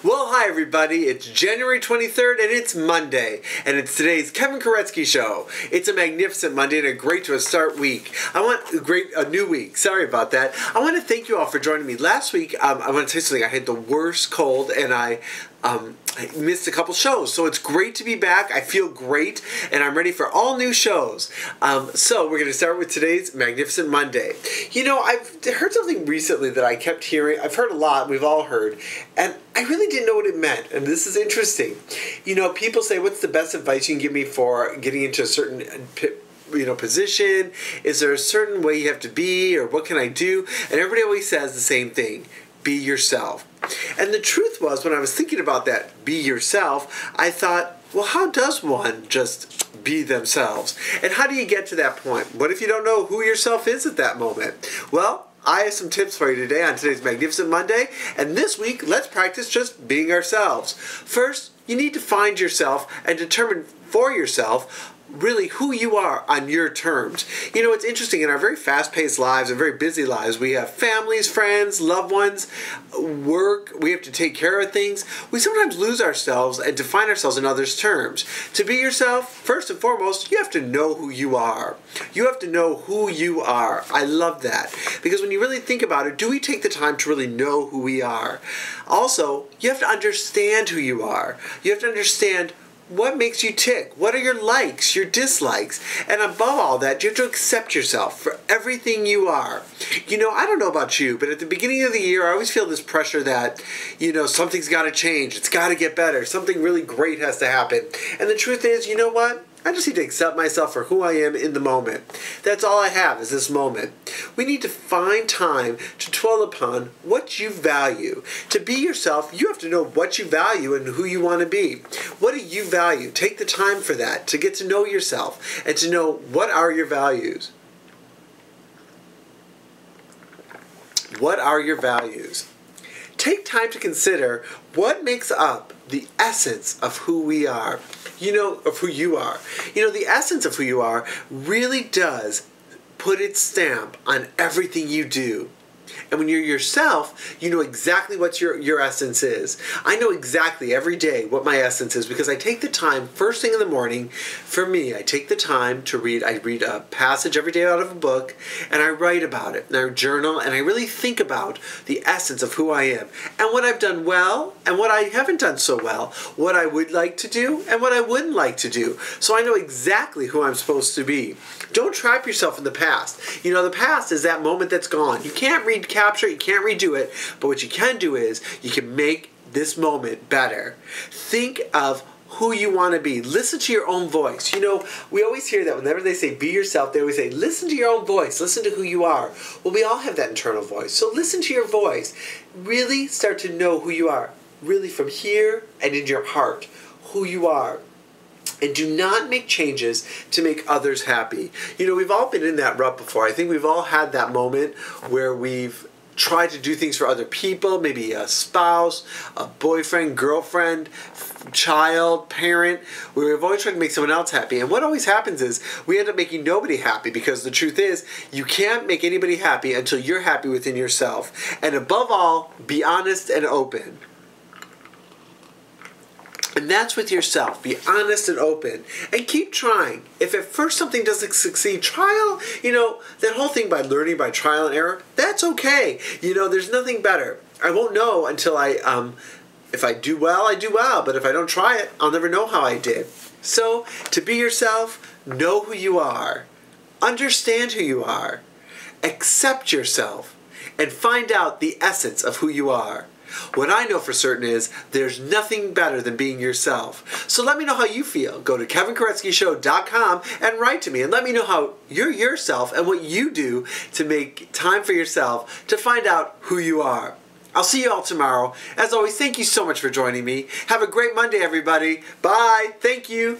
Well, hi everybody, it's January 23rd and it's Monday, and it's today's Kevin Kuretzky Show. It's a magnificent Monday and a great to start week. A new week, sorry about that. I want to thank you all for joining me. Last week, I want to tell you something, I had the worst cold and I missed a couple shows, so it's great to be back. I feel great, and I'm ready for all new shows. So we're going to start with today's Magnificent Monday. You know, I've heard something recently that I kept hearing. I've heard a lot, we've all heard, and I really didn't know what it meant, and this is interesting. You know, people say, what's the best advice you can give me for getting into a certain position? Is there a certain way you have to be, or what can I do? And everybody always says the same thing: be yourself. And the truth was, when I was thinking about that, be yourself, I thought, well, how does one just be themselves? And how do you get to that point? What if you don't know who yourself is at that moment? Well, I have some tips for you today on today's Magnificent Monday, and this week, let's practice just being ourselves. First, you need to find yourself and determine for yourself really who you are on your terms. You know, it's interesting, in our very fast-paced lives and very busy lives, we have families, friends, loved ones, work, we have to take care of things. We sometimes lose ourselves and define ourselves in others' terms. To be yourself, first and foremost, you have to know who you are. You have to know who you are. I love that. Because when you really think about it, do we take the time to really know who we are? Also, you have to understand who you are. You have to understand what makes you tick? What are your likes, your dislikes? And above all that, you have to accept yourself for everything you are. You know, I don't know about you, but at the beginning of the year, I always feel this pressure that, you know, something's got to change. It's got to get better. Something really great has to happen. And the truth is, you know what? I just need to accept myself for who I am in the moment. That's all I have is this moment. We need to find time to dwell upon what you value. To be yourself, you have to know what you value and who you want to be. What do you value? Take the time for that, to get to know yourself and to know what are your values. What are your values? Take time to consider what makes up the essence of who we are. Of who you are. The essence of who you are really does put its stamp on everything you do. And when you're yourself, you know exactly what your essence is. I know exactly every day what my essence is because I take the time first thing in the morning. For me, I take the time to read. I read a passage every day out of a book, and I write about it, and I journal, and I really think about the essence of who I am and what I've done well and what I haven't done so well, what I would like to do and what I wouldn't like to do. So I know exactly who I'm supposed to be. Don't trap yourself in the past. The past is that moment that's gone. You can't recapture it, you can't redo it, but what you can do is you can make this moment better. Think of who you want to be. Listen to your own voice. We always hear that whenever they say be yourself, they always say listen to your own voice, listen to who you are. Well, we all have that internal voice, so listen to your voice. Really start to know who you are, really from here and in your heart, who you are. And do not make changes to make others happy. We've all been in that rut before. I think we've all had that moment where we've tried to do things for other people, maybe a spouse, a boyfriend, girlfriend, child, parent, where we've always tried to make someone else happy. And what always happens is we end up making nobody happy, because the truth is you can't make anybody happy until you're happy within yourself. And above all, be honest and open. And that's with yourself. Be honest and open. And keep trying. If at first something doesn't succeed, trial, that whole thing by learning by trial and error, that's okay. There's nothing better. I won't know until if I do well, I do well. But if I don't try it, I'll never know how I did. So, to be yourself, know who you are. Understand who you are. Accept yourself. And find out the essence of who you are. What I know for certain is there's nothing better than being yourself. So let me know how you feel. Go to kevinkuretzkyshow.com and write to me and let me know how you're yourself and what you do to make time for yourself to find out who you are. I'll see you all tomorrow. As always, thank you so much for joining me. Have a great Monday, everybody. Bye. Thank you.